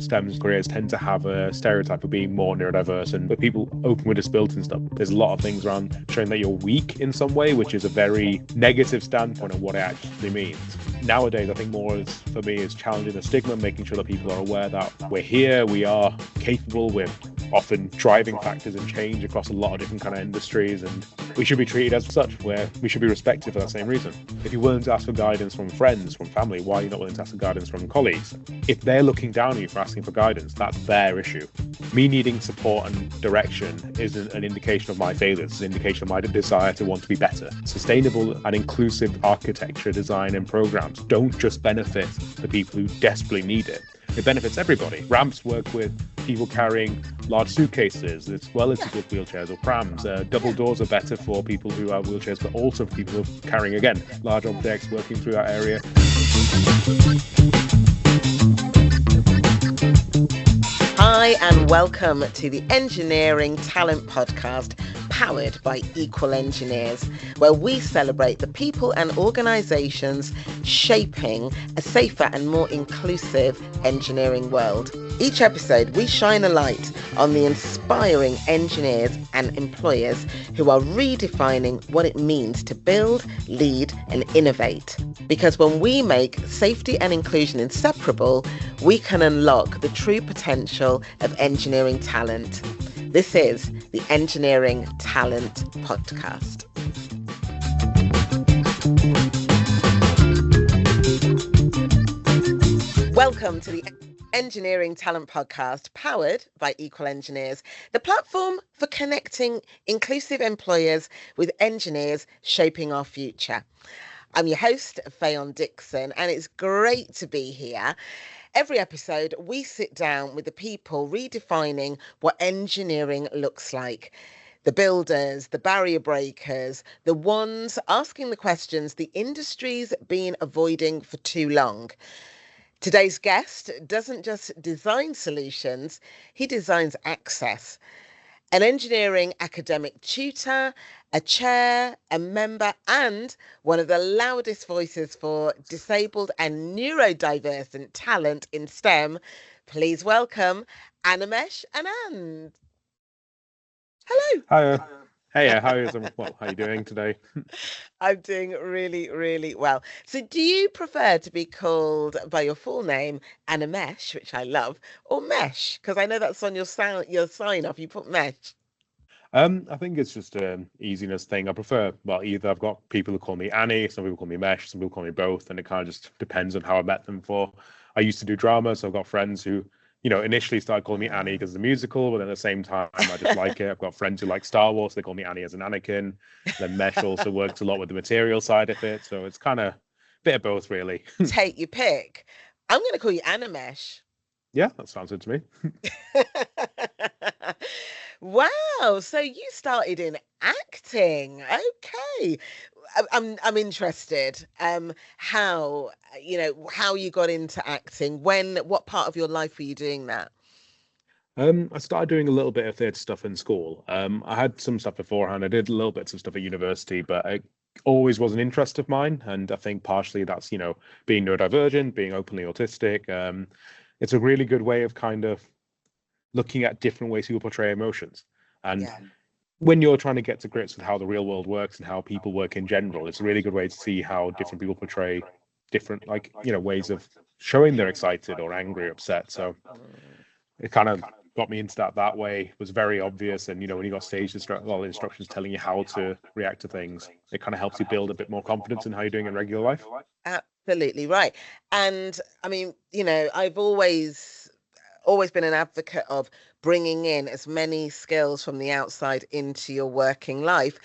STEM careers tend to have a stereotype of being more neurodiverse, and with people open with disabilities and stuff, there's a lot of things around showing that you're weak in some way, which is a very negative standpoint of what it actually means. Nowadays, I think more is, for me, is challenging the stigma, making sure that people are aware that we're here, we are capable, we're often driving factors in change across a lot of different kind of industries, and we should be treated as such, where we should be respected for that same reason. If you're willing to ask for guidance from friends, from family, why are you not willing to ask for guidance from colleagues? If they're looking down on you for asking for guidance, that's their issue. Me needing support and direction isn't an indication of my failures, it's an indication of my desire to want to be better. Sustainable and inclusive architecture, design and programs don't just benefit the people who desperately need it. It benefits everybody. Ramps work with people carrying large suitcases as well as with wheelchairs or prams. Double doors are better for people who have wheelchairs, but also for people who are carrying, again, large objects, working through that area. Hi, and welcome to the Engineering Talent Podcast, powered by Equal Engineers, where we celebrate the people and organisations shaping a safer and more inclusive engineering world. Each episode, we shine a light on the inspiring engineers and employers who are redefining what it means to build, lead, and innovate. Because when we make safety and inclusion inseparable, we can unlock the true potential of engineering talent. This is the Engineering Talent Podcast. Welcome to the Engineering Talent Podcast, powered by Equal Engineers, the platform for connecting inclusive employers with engineers shaping our future. I'm your host, Fayon Dixon, and it's great to be here. Every episode, we sit down with the people redefining what engineering looks like. The builders, the barrier breakers, the ones asking the questions the industry's been avoiding for too long. Today's guest doesn't just design solutions, he designs access. An engineering academic tutor, a chair, a member, and one of the loudest voices for disabled and neurodivergent talent in STEM. Please welcome Animesh Anand. Hello. Hi. Hey, how are you doing today? I'm doing really, really well. So do you prefer to be called by your full name, Animesh, which I love, or Mesh? Because I know that's on your sign off. You put Mesh. I think it's just an easiness thing. I prefer, either I've got people who call me Annie, some people call me Mesh, some people call me both, and it kind of just depends on how I met them for. I used to do drama, so I've got friends who, initially started calling me Annie because of the musical, but at the same time, I just like it. I've got friends who like Star Wars, they call me Annie as an Anakin. Then Mesh also works a lot with the material side of it, so it's kind of a bit of both, really. Take your pick. I'm going to call you Animesh. Yeah, that sounds good to me. Wow, so you started in acting. Okay. I'm interested. How you got into acting, what part of your life were you doing that? I started doing a little bit of theatre stuff in school. I had some stuff beforehand. I did a little bits of stuff at university, but it always was an interest of mine. And I think partially that's, being neurodivergent, being openly autistic. It's a really good way of kind of looking at different ways people portray emotions. And when you're trying to get to grips with how the real world works and how people work in general, it's a really good way to see how different people portray different, ways of showing they're excited or angry or upset. So it kind of got me into that way. It was very obvious. And, when you got stage instructions telling you how to react to things, it kind of helps you build a bit more confidence in how you're doing in regular life. Absolutely right. And I mean, I've always been an advocate of bringing in as many skills from the outside into your working life,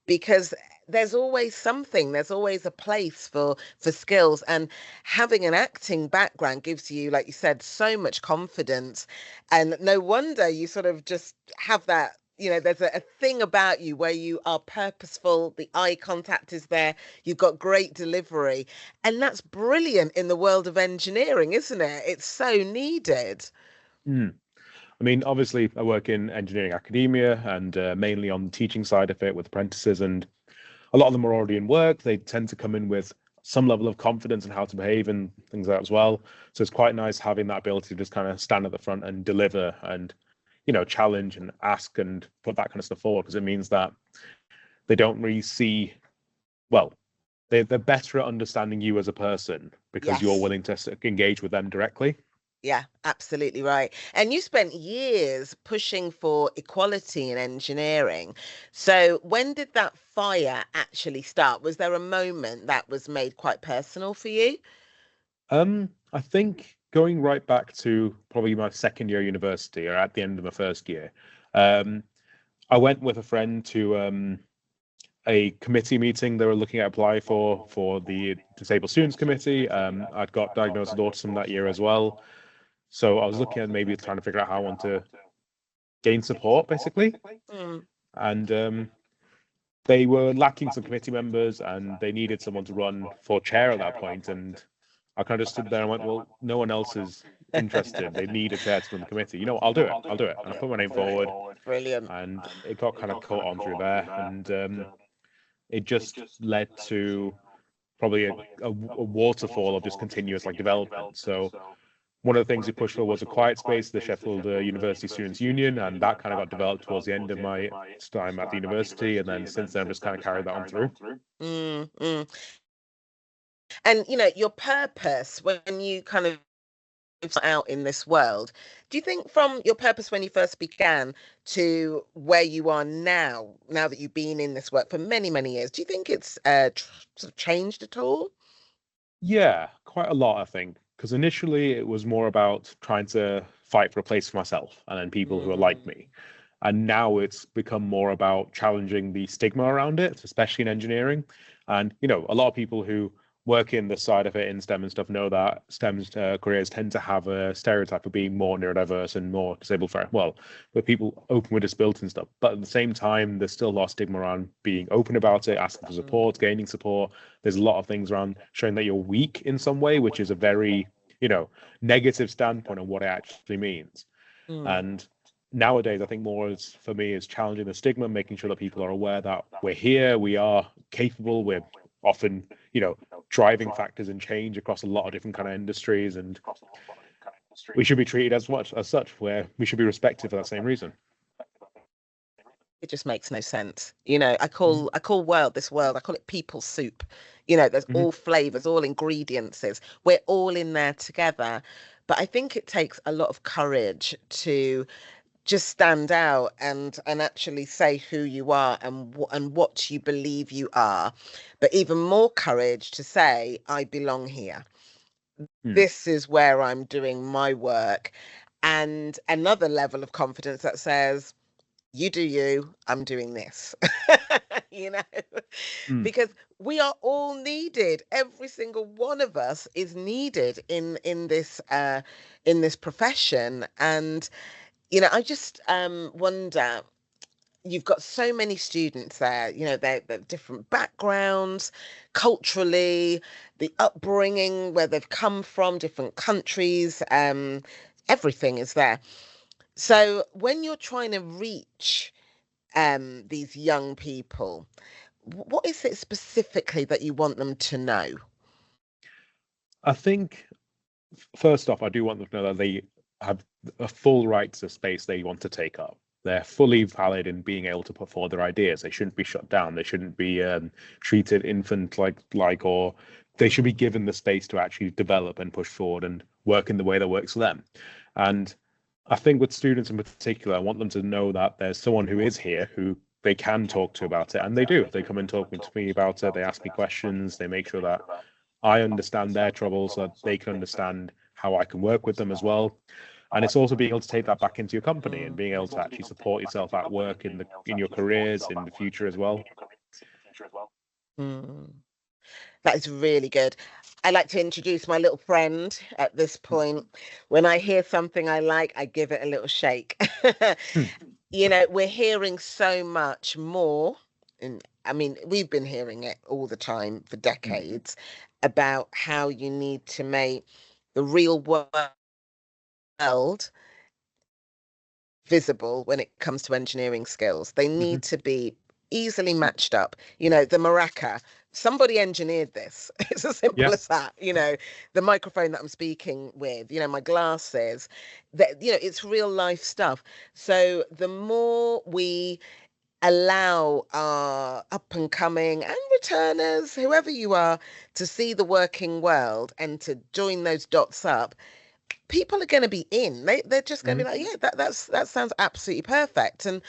because there's always something, there's always a place for skills, and having an acting background gives you, like you said, so much confidence. And no wonder you sort of just have that, there's a thing about you where you are purposeful, the eye contact is there, you've got great delivery, and that's brilliant in the world of engineering, isn't it? It's so needed. I mean, obviously, I work in engineering academia and mainly on the teaching side of it with apprentices, and a lot of them are already in work. They tend to come in with some level of confidence in how to behave and things like that as well. So it's quite nice having that ability to just kind of stand at the front and deliver and, challenge and ask and put that kind of stuff forward, because it means that they don't really see, well, they're better at understanding you as a person because you're Yes. willing to engage with them directly. Yeah, absolutely right. And you spent years pushing for equality in engineering. So when did that fire actually start? Was there a moment that was made quite personal for you? I think going right back to probably my second year university or at the end of my first year, um, I went with a friend to a committee meeting they were looking at apply for the Disabled Students Committee. I'd got diagnosed with autism that year as well. So I was looking at maybe trying to figure out how I want to gain support, basically. Mm. And they were lacking some committee members and they needed someone to run for chair at that point. And I kind of just stood there and went, well, no one else is interested. They need a chair to run the committee. I'll do it. I'll do it. And I put my name forward. Brilliant. And it got kind of caught on through there. And it just led to probably a waterfall of just continuous development. So one of the things we pushed for was a quiet space, the Sheffield University Students' Union, and that kind of got developed towards the end of my time at the university. And then since then, I've just kind of carried that on through. Mm. And your purpose when you kind of out in this world, do you think from your purpose when you first began to where you are now that you've been in this work for many, many years, do you think it's sort of changed at all? Yeah, quite a lot, I think. Because initially it was more about trying to fight for a place for myself and then people who are like me. And now it's become more about challenging the stigma around it, especially in engineering. And, a lot of people who work in the side of it in STEM and stuff know that STEM careers tend to have a stereotype of being more neurodiverse and more disabled for, well, with people open with disability and stuff. But at the same time, there's still a lot of stigma around being open about it, asking for support, gaining support. There's a lot of things around showing that you're weak in some way, which is a very, negative standpoint on what it actually means. And nowadays, I think more is for me is challenging the stigma, making sure that people are aware that we're here, we are capable, we're often, driving factors in change across a lot of different kind of industries, and we should be treated as such, where we should be respected for that same reason. It just makes no sense. I call this world, I call it people soup. There's all flavors, all ingredients. We're all in there together. But I think it takes a lot of courage to just stand out and actually say who you are and what you believe you are. But even more courage to say, I belong here. This is where I'm doing my work. And another level of confidence that says, you do you, I'm doing this. you know because we are all needed. Every single one of us is needed in this profession. And I just wonder, you've got so many students there, they're different backgrounds, culturally, the upbringing, where they've come from, different countries, everything is there. So when you're trying to reach these young people, what is it specifically that you want them to know? I think, first off, I do want them to know that they have a full right to space they want to take up. They're fully valid in being able to put forward their ideas. They shouldn't be shut down. They shouldn't be treated infant like, or they should be given the space to actually develop and push forward and work in the way that works for them. And I think with students in particular, I want them to know that there's someone who is here who they can talk to about it, and they do. They come and talk to me about it. They ask me questions. They make sure that I understand their troubles so that they can understand how I can work with them as well. And it's also being able to take that back into your company and being able to actually support yourself at work in your careers in the future as well. That is really good. I like to introduce my little friend at this point. When I hear something I like, I give it a little shake. We're hearing so much more. And I mean, we've been hearing it all the time for decades about how you need to make the real world visible when it comes to engineering skills. They need to be easily matched up. The maraca, somebody engineered this. It's as simple Yeah. as that. The microphone that I'm speaking with, my glasses, that, it's real life stuff. So the more we allow our up and coming and returners, whoever you are, to see the working world and to join those dots up, people are going to be in. They're just going to be like, yeah, that sounds absolutely perfect. And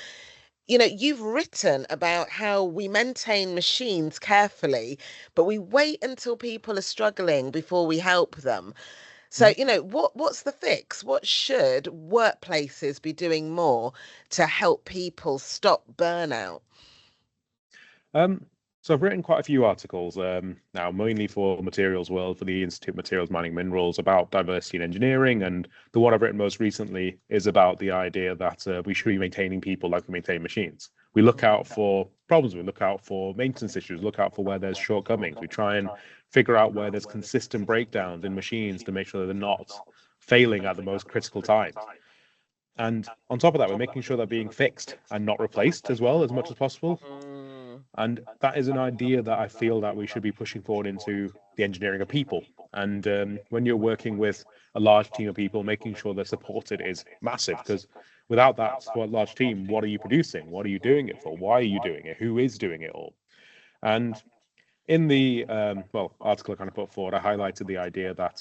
you've written about how we maintain machines carefully, but we wait until people are struggling before we help them. So, what's the fix? What should workplaces be doing more to help people stop burnout? So I've written quite a few articles now, mainly for Materials World, for the Institute of Materials Mining Minerals, about diversity in engineering. And the one I've written most recently is about the idea that we should be maintaining people like we maintain machines. We look out for problems, we look out for maintenance issues, look out for where there's shortcomings. We try and figure out where there's consistent breakdowns in machines to make sure they're not failing at the most critical times. And on top of that, we're making sure they're being fixed and not replaced as well, as much as possible. And that is an idea that I feel that we should be pushing forward into the engineering of people. And when you're working with a large team of people, making sure they're supported is massive, because without that large team, what are you producing? What are you doing it for? Why are you doing it? Who is doing it all? And in the article I kind of put forward, I highlighted the idea that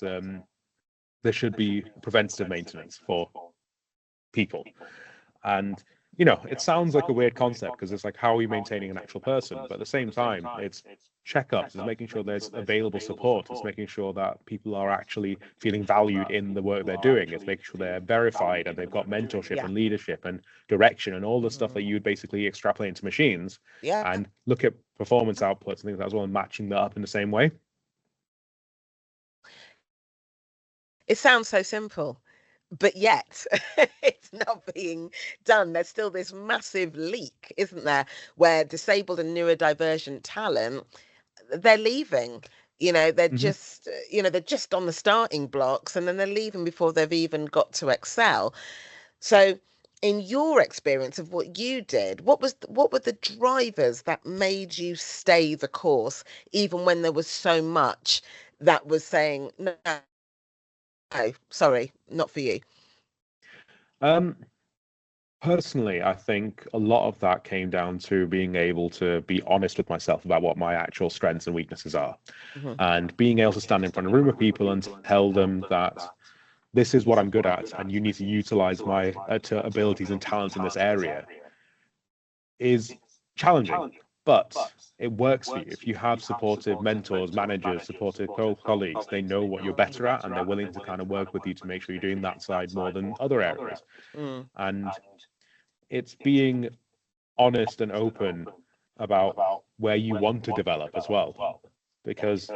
there should be preventative maintenance for people. And it sounds like a weird concept, because it's like, how are we maintaining an actual person? But at the same time, it's checkups, it's making sure there's available support, it's making sure that people are actually feeling valued in the work they're doing, it's making sure they're verified and they've got mentorship and leadership and direction and all the stuff that you would basically extrapolate into machines, and look at performance outputs and things like that as well, and matching that up in the same way. It sounds so simple, but yet it's not being done. There's still this massive leak, isn't there, where disabled and neurodivergent talent, they're leaving. They're just, they're just on the starting blocks, and then they're leaving before they've even got to excel. So in your experience of what you did, what were the drivers that made you stay the course, even when there was so much that was saying, no, sorry, not for you? Personally, I think a lot of that came down to being able to be honest with myself about what my actual strengths and weaknesses are, and being able to stand in front of a room of people and tell them that this is what I'm good at, and you need to utilize my abilities and talents in this area, is challenging. But it works for you. If you have supportive mentors, managers, supportive colleagues, they know what you're better at, and they're willing to kind of work with you to make sure you're doing that side more than other areas. And it's being honest and open about where you want to develop as well, because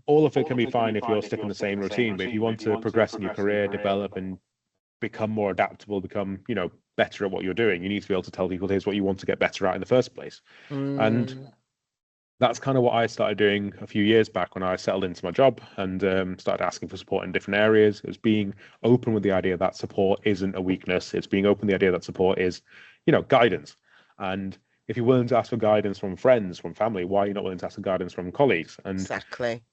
all of it can be fine if you're stuck in the same routine, but if you want to progress in your career, develop and become more adaptable, become better at what you're doing, you need to be able to tell people, here's what you want to get better at in the first place. And that's kind of what I started doing a few years back when I settled into my job and started asking for support in different areas. It was being open with the idea that support isn't a weakness. It's being open with the idea that support is, guidance. And if you're willing to ask for guidance from friends, from family, why are you not willing to ask for guidance from colleagues? And exactly,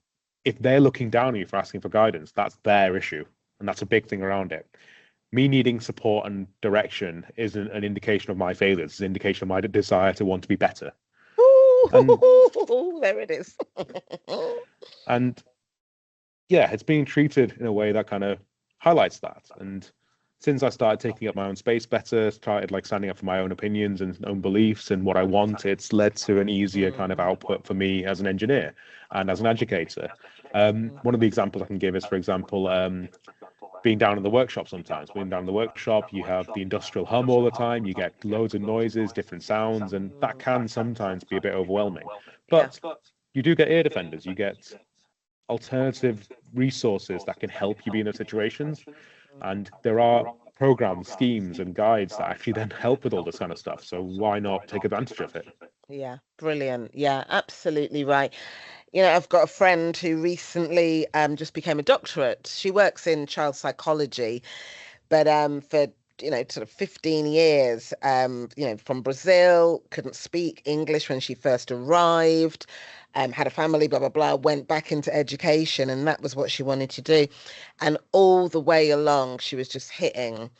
if they're looking down on you for asking for guidance, that's their issue. And that's a big thing around it. Me needing support and direction isn't an indication of my failures. It's an indication of my desire to want to be better. And, there it is. And yeah, it's being treated in a way that kind of highlights that. And since I started taking up my own space better, started like standing up for my own opinions and own beliefs and what I want, it's led to an easier kind of output for me as an engineer and as an educator. One of the examples I can give is, for example, being down in the workshop sometimes. Being down in the workshop, you have the industrial hum all the time, you get loads of noises, different sounds, and that can sometimes be a bit overwhelming. But you do get ear defenders, you get alternative resources that can help you be in those situations. And there are programs, schemes, and guides that actually then help with all this kind of stuff. So why not take advantage of it? Yeah, brilliant. Yeah, absolutely right. I've got a friend who recently just became a doctorate. She works in child psychology, but for sort of 15 years, from Brazil, couldn't speak English when she first arrived, had a family, blah, blah, blah, went back into education, and that was what she wanted to do. And all the way along, she was just hitting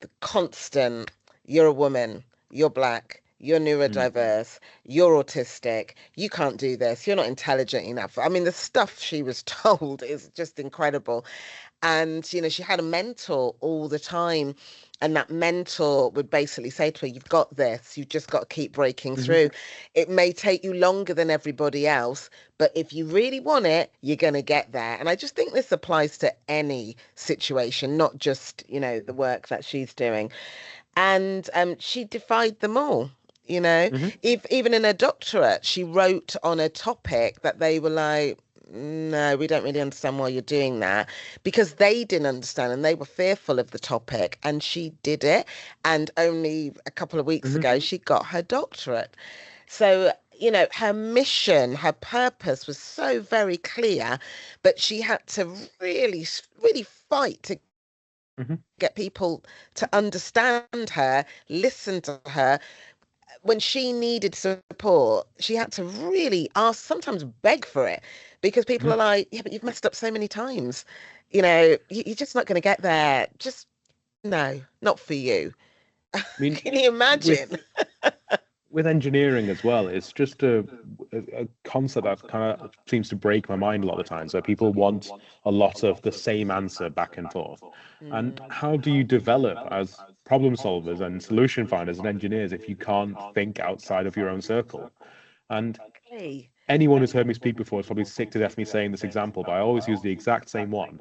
the constant, you're a woman, you're black, you're Mm. neurodiverse, you're autistic, you can't do this, you're not intelligent enough. I mean, the stuff she was told is just incredible. And, she had a mentor all the time. And that mentor would basically say to her, you've got this, you've just got to keep breaking Hmm. through. It may take you longer than everybody else, but if you really want it, you're going to get there. And I just think this applies to any situation, not just, the work that she's doing. And she defied them all. Hmm. If, even in her doctorate, she wrote on a topic that they were like, no, we don't really understand why you're doing that, because they didn't understand and they were fearful of the topic. And she did it. And only a couple of weeks Hmm. ago, she got her doctorate. So, her mission, her purpose was so very clear, but she had to really, really fight to Hmm. get people to understand her, listen to her. When she needed support, she had to really ask, sometimes beg for it, because people Hmm. are like, yeah, but you've messed up so many times. You're just not going to get there. Just no, not for you. I mean, Can you imagine? with with engineering as well, it's just a concept that kind of seems to break my mind a lot of the time. So people want a lot of the same answer back and forth. And Mm, how do you develop as problem solvers and solution finders and engineers if you can't think outside of your own circle? And exactly. anyone who's heard me speak before is probably sick to death of me saying this example, but I always use the exact same one.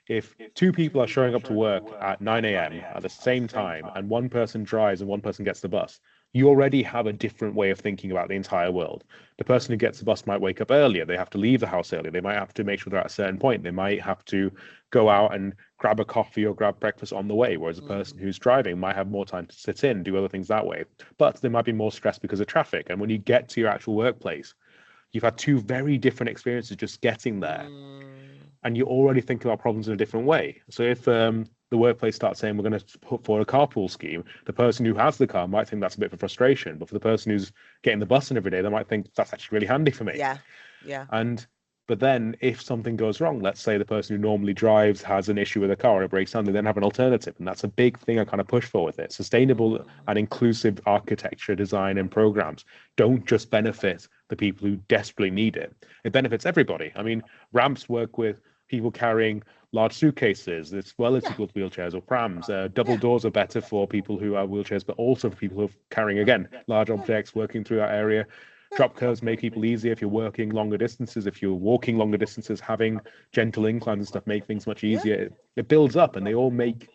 If two people are showing up to work at 9 a.m. at the same time and one person drives and one person gets the bus, you already have a different way of thinking about the entire world. The person who gets the bus might wake up earlier. They have to leave the house earlier. They might have to make sure they're at a certain point. They might have to go out and grab a coffee or grab breakfast on the way, whereas a person Mm, who's driving might have more time to sit in, do other things that way. But they might be more stressed because of traffic. And when you get to your actual workplace, you've had two very different experiences just getting there, mm, and you're already thinking about problems in a different way. So if the workplace starts saying we're going to put forward a carpool scheme, the person who has the car might think that's a bit of a frustration, but for the person who's getting the bus in every day, they might think that's actually really handy for me. yeah, yeah. And but then if something goes wrong, let's say the person who normally drives has an issue with a car and it breaks down, they then have an alternative. And that's a big thing I kind of push for with it. Sustainable Mm, and inclusive architecture, design, and programs don't just benefit the people who desperately need it. It benefits everybody. I mean, ramps work with people carrying large suitcases as well as yeah, people with wheelchairs or prams. Double yeah, doors are better for people who have wheelchairs, but also for people who are carrying, again, large yeah, objects, working through that area. yeah, Drop curves make people easier if you're working longer distances. If you're walking longer distances, having gentle inclines and stuff make things much yeah, easier. It builds up and they all make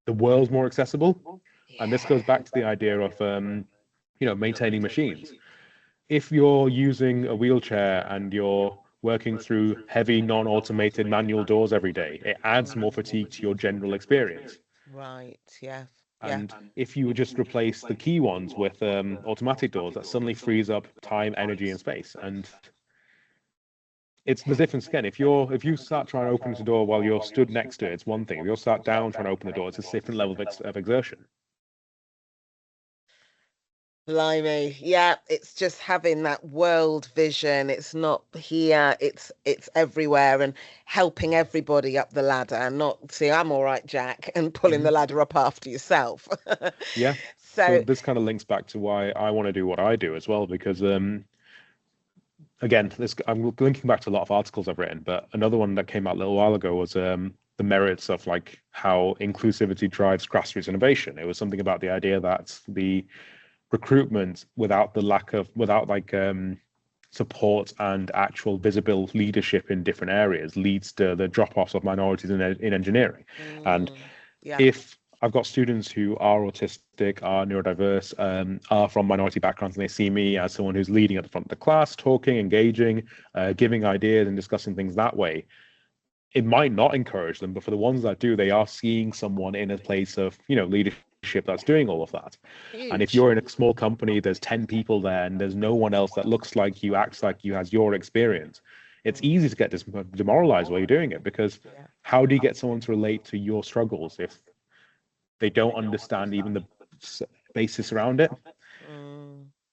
the world more accessible. And this goes yeah. back to the idea of maintaining machines. If you're using a wheelchair and you're working through heavy non-automated manual doors every day, it adds more fatigue to your general experience. Right, yes, yeah. And if you would just replace the key ones with automatic doors, that suddenly frees up time, energy, and space. And it's the difference again. If you start trying to open the door while you're stood next to it, it's one thing. If you're sat down trying to open the door, it's a different level of exertion. Blimey. Yeah, it's just having that world vision. It's not here, it's everywhere, and helping everybody up the ladder, and not see, I'm all right, Jack, and pulling Hmm. the ladder up after yourself. Yeah. So So, this kind of links back to why I want to do what I do as well, because again, this I'm linking back to a lot of articles I've written, but another one that came out a little while ago was the merits of like how inclusivity drives grassroots innovation. It was something about the idea that the recruitment without like support and actual visible leadership in different areas leads to the drop-offs of minorities in engineering. And yeah, if I've got students who are autistic, are neurodiverse, are from minority backgrounds, and they see me as someone who's leading at the front of the class, talking, engaging, giving ideas, and discussing things that way, it might not encourage them, but for the ones that do, they are seeing someone in a place of, leadership that's doing all of that. And if huge. you're in a small company, there's 10 people there and there's no one else that looks like you, acts like you, has your experience. It's Mm, easy to get demoralized while you're doing it because yeah. how do you get someone to relate to your struggles if they don't understand even the basis around it.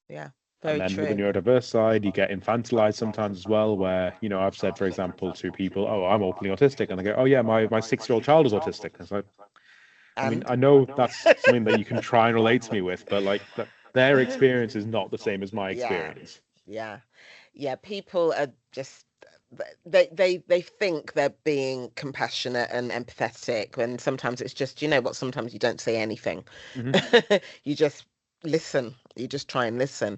Yeah. And Very then true. with the neurodiverse side, you get infantilized sometimes as well, where, you know, I've said, for example, to people, oh, I'm openly autistic. And they go, oh, yeah, my 6-year-old child is autistic. It's like, I mean, I know that's something that you can try and relate to me with, but like their experience is not the same as my experience. Yeah. People are just they think they're being compassionate and empathetic, and sometimes it's just, you know what, sometimes you don't say anything. You just listen. You just try and listen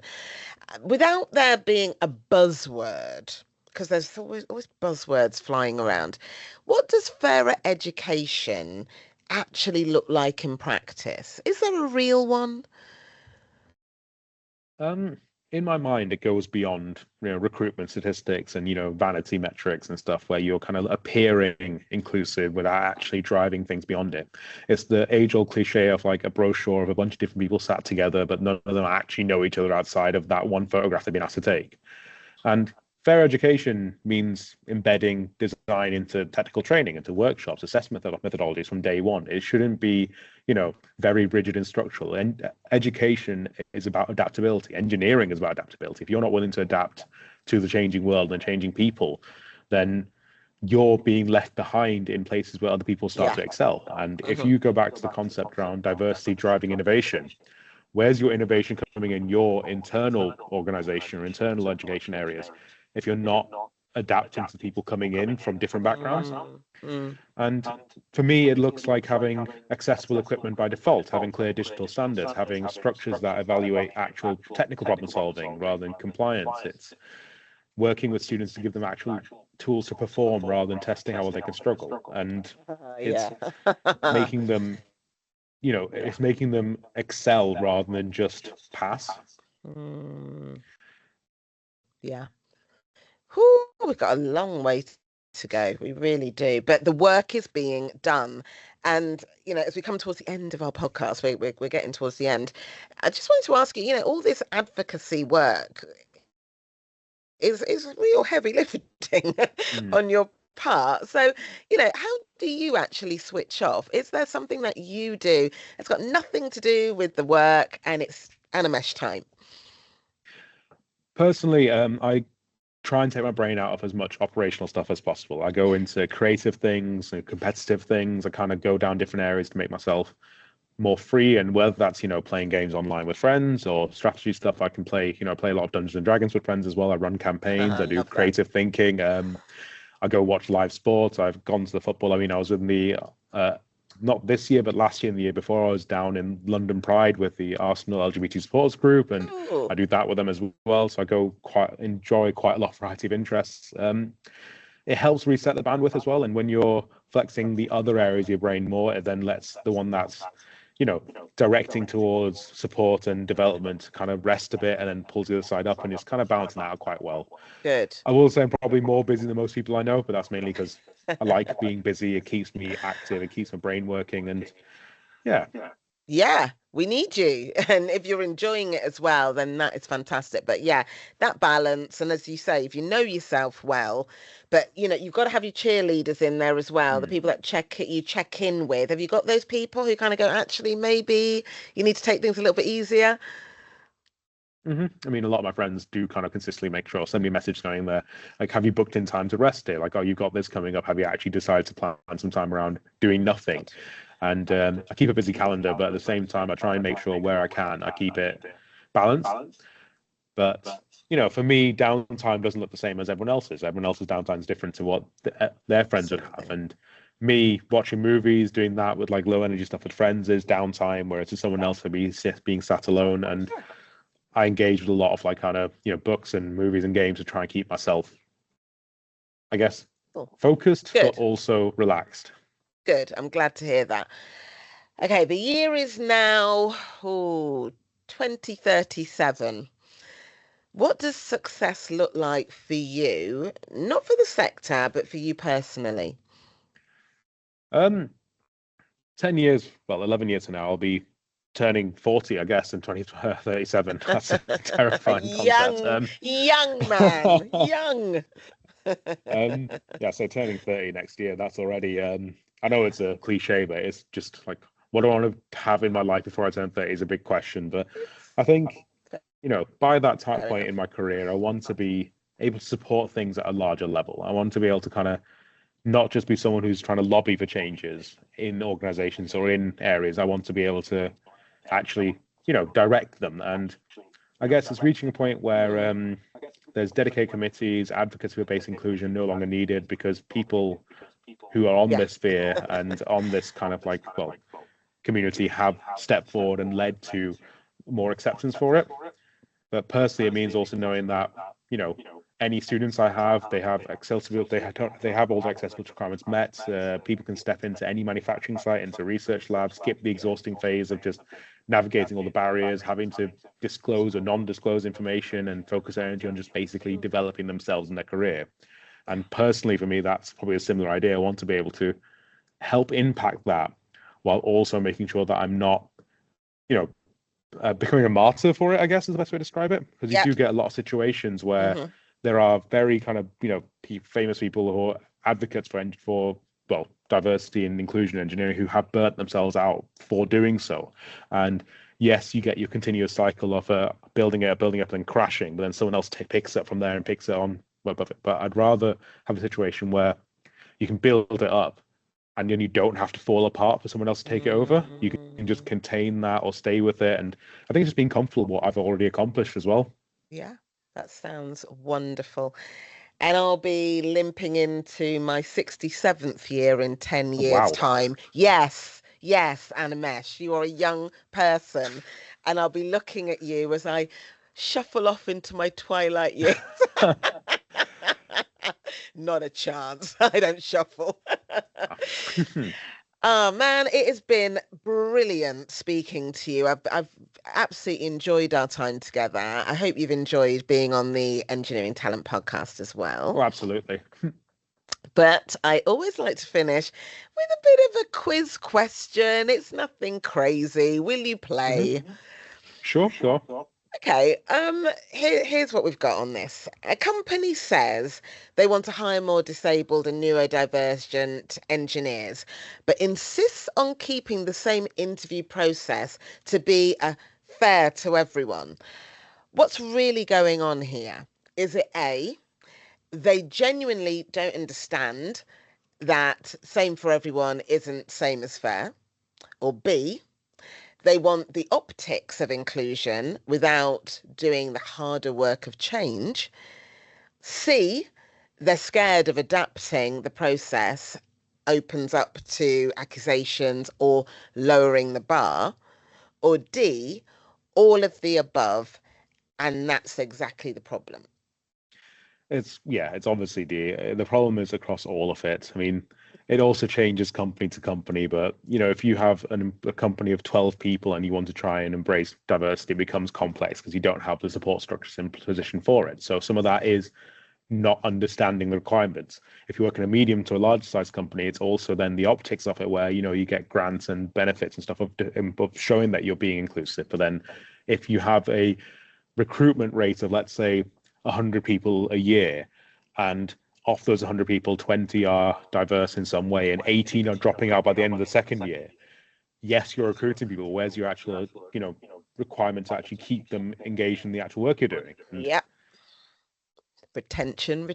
without there being a buzzword, because there's always buzzwords flying around. What does fairer education actually look like in practice? Is there a real one? In my mind, it goes beyond, you know, recruitment statistics and, you know, vanity metrics and stuff where you're kind of appearing inclusive without actually driving things beyond it. It's the age-old cliche of like a brochure of a bunch of different people sat together, but none of them actually know each other outside of that one photograph they've been asked to take. And fair education means embedding design into technical training, into workshops, assessment methodologies from day one. It shouldn't be, you know, very rigid and structural. And education is about adaptability. Engineering is about adaptability. If you're not willing to adapt to the changing world and changing people, then you're being left behind in places where other people start to excel. And if you go back to the concept around diversity driving innovation, where's your innovation coming in your internal organization or internal education areas if you're not adapting to people coming in from different backgrounds? And for me, it looks like having accessible equipment by default, having clear digital standards, having structures that evaluate actual technical problem solving rather than compliance. It's working with students to give them actual tools to perform rather than testing how well they can struggle. And it's making them, you know, it's making them excel rather than just pass. Yeah. Whew, we've got a long way to go. We really do. But the work is being done. And, you know, as we come towards the end of our podcast, we're getting towards the end. I just wanted to ask you, you know, all this advocacy work is real heavy lifting on your part. So, you know, how do you actually switch off? Is there something that you do that's got nothing to do with the work and it's Animesh time? Personally, I try and take my brain out of as much operational stuff as possible. I go into creative things and competitive things. I kind of go down different areas to make myself more free, and whether that's, you know, playing games online with friends or strategy stuff, I can play, you know, I play a lot of Dungeons and Dragons with friends as well. I run campaigns, I do creative thinking. I go watch live sports. I've gone to the football. I mean, I was in the not this year, but last year and the year before, I was down in London Pride with the Arsenal LGBT supporters group, and I do that with them as well. So I enjoy quite a lot of variety of interests. It helps reset the bandwidth as well. And when you're flexing the other areas of your brain more, it then lets the one that's, you know, directing towards support and development kind of rest a bit and then pulls the other side up, and it's kind of balancing out quite well. Good. I will say I'm probably more busy than most people I know, but that's mainly because I like being busy. It keeps me active. It keeps my brain working. And yeah, we need you. And if you're enjoying it as well, then that is fantastic. But yeah, that balance. And as you say, if you know yourself well, but you know, you've got to have your cheerleaders in there as well, the people that you check in with. Have you got those people who kind of go, actually, maybe you need to take things a little bit easier? I mean, a lot of my friends do kind of consistently make sure, send me a message going there, like, have you booked in time to rest here? Like, oh, you've got this coming up. Have you actually decided to plan some time around doing nothing? And I keep a busy calendar, but at the same time, I try and make sure where I can, I keep it balanced. But, you know, for me, downtime doesn't look the same as everyone else's. Everyone else's downtime is different to what their friends would have. And me watching movies, doing that with like low energy stuff with friends is downtime, whereas to someone else would be being sat alone. And I engage with a lot of like kind of, you know, books and movies and games to try and keep myself, I guess, focused, but also relaxed. Good. I'm glad to hear that. Okay, the year is now 2037. What does success look like for you? Not for the sector, but for you personally. 10 years, well, 11 years from now, I'll be turning 40, I guess, in 2037. That's a terrifying concept. Young man, young. Yeah, so turning 30 next year, that's already, I know it's a cliche, but it's just like What do I want to have in my life before I turn 30 is a big question. But I think, by that type point in my career, I want to be able to support things at a larger level. I want to be able to kind of not just be someone who's trying to lobby for changes in organizations or in areas. I want to be able to actually, direct them. And I guess it's reaching a point where there's dedicated committees, advocacy for base inclusion no longer needed because people who are on this sphere and on this kind of community have stepped forward and led to more acceptance for it. But personally, it means also knowing that, any students I have, they have accessibility, they have all the accessibility requirements met. People can step into any manufacturing site, into research labs, skip the exhausting phase of just navigating all the barriers, having to disclose or non-disclose information and focus energy on just basically developing themselves in their career. And personally, for me, that's probably a similar idea. I want to be able to help impact that while also making sure that I'm not, becoming a martyr for it, I guess is the best way to describe it. Because you do get a lot of situations where there are very kind of, famous people who are advocates for diversity and inclusion engineering who have burnt themselves out for doing so. And yes, you get your continuous cycle of building up and crashing, but then someone else picks up from there and picks it on above it. But I'd rather have a situation where you can build it up and then you don't have to fall apart for someone else to take it over. You can just contain that or stay with it. And I think just being comfortable with what I've already accomplished as well. Yeah, that sounds wonderful. And I'll be limping into my 67th year in 10 years' time. Yes, Animesh, you are a young person. And I'll be looking at you as I shuffle off into my twilight years. Not a chance. I don't shuffle. Oh man, it has been brilliant speaking to you. I've absolutely enjoyed our time together. I hope you've enjoyed being on the Engineering Talent podcast as well. Oh, absolutely. But I always like to finish with a bit of a quiz question. It's nothing crazy. Will you play? Sure. Okay, here's what we've got on this. A company says they want to hire more disabled and neurodivergent engineers, but insists on keeping the same interview process to be fair to everyone. What's really going on here? Is it A, they genuinely don't understand that same for everyone isn't same as fair? Or B, they want the optics of inclusion without doing the harder work of change? C, they're scared of adapting the process opens up to accusations or lowering the bar? Or D, all of the above, and that's exactly the problem? It's obviously the problem is across all of it. I mean, it also changes company to company, but if you have a company of 12 people and you want to try and embrace diversity, it becomes complex because you don't have the support structures in position for it. So some of that is not understanding the requirements. If you work in a medium to a large size company, it's also then the optics of it where you get grants and benefits and stuff of showing that you're being inclusive. But then if you have a recruitment rate of, let's say, 100 people a year, and of those 100 people, 20 are diverse in some way and 18 are dropping out by the end of the second year, yes, you're recruiting people. Where's your actual requirement to actually keep them engaged in the actual work you're doing? Yeah. Retention.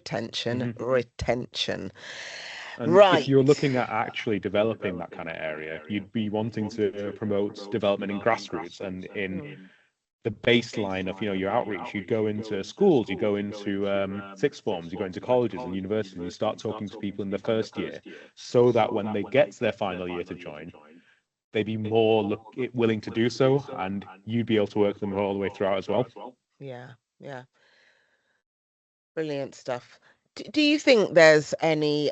And right. If you're looking at actually developing that kind of area, you'd be wanting to promote development in grassroots and in the baseline of your outreach. You go into schools, you go into sixth forms, you go into colleges and universities, and you start talking to people in the first year, so that when they get to their final year to join, they'd be more willing to do so, and you'd be able to work them all the way throughout as well. Yeah. Brilliant stuff. Do you think there's any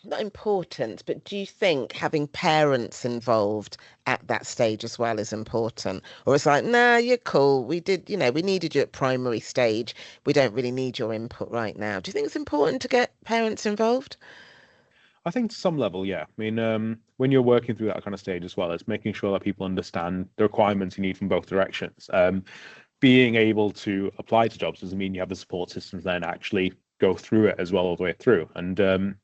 not important, but do you think having parents involved at that stage as well is important? Or it's like, nah, you're cool. We needed you at primary stage. We don't really need your input right now. Do you think it's important to get parents involved? I think to some level, yeah. I mean, when you're working through that kind of stage as well, it's making sure that people understand the requirements you need from both directions. Being able to apply to jobs doesn't mean you have the support systems then actually go through it as well all the way through. And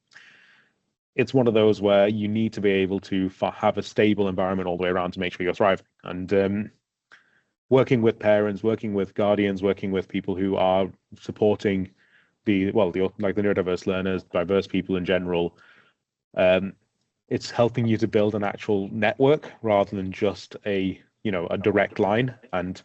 it's one of those where you need to be able to have a stable environment all the way around to make sure you're thriving. And working with parents, working with guardians, working with people who are supporting the neurodiverse learners, diverse people in general, it's helping you to build an actual network rather than just a direct line. And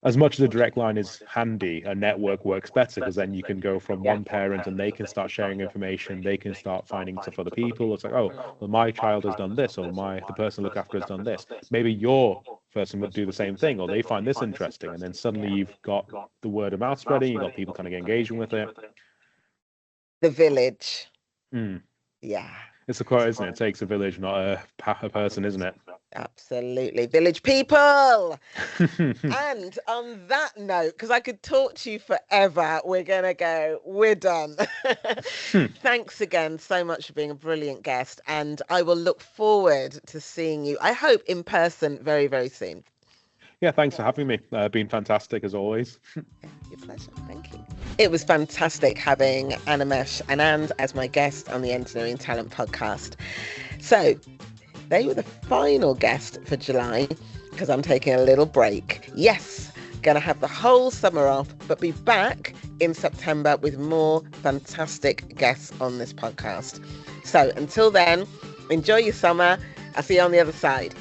as much as a direct line is handy, a network works better, because then you can go from one parent and they can start sharing information, they can start finding stuff for other people. It's like, oh, well, my child has done this, or the person I look after has done this. Maybe your person would do the same thing, or they find this interesting, and then suddenly you've got the word of mouth spreading, you've got people kind of engaging with it. The village. Yeah. It's a quote, isn't it? It takes a village, not a person, isn't it? Absolutely. Village people. And on that note, because I could talk to you forever, we're done. Thanks again so much for being a brilliant guest. And I will look forward to seeing you, I hope, in person very, very soon. Yeah, thanks for having me. Been fantastic as always. Your pleasure. Thank you. It was fantastic having Animesh Anand as my guest on the Engineering Talent podcast. So they were the final guest for July, because I'm taking a little break. Yes, going to have the whole summer off, but be back in September with more fantastic guests on this podcast. So until then, enjoy your summer. I'll see you on the other side.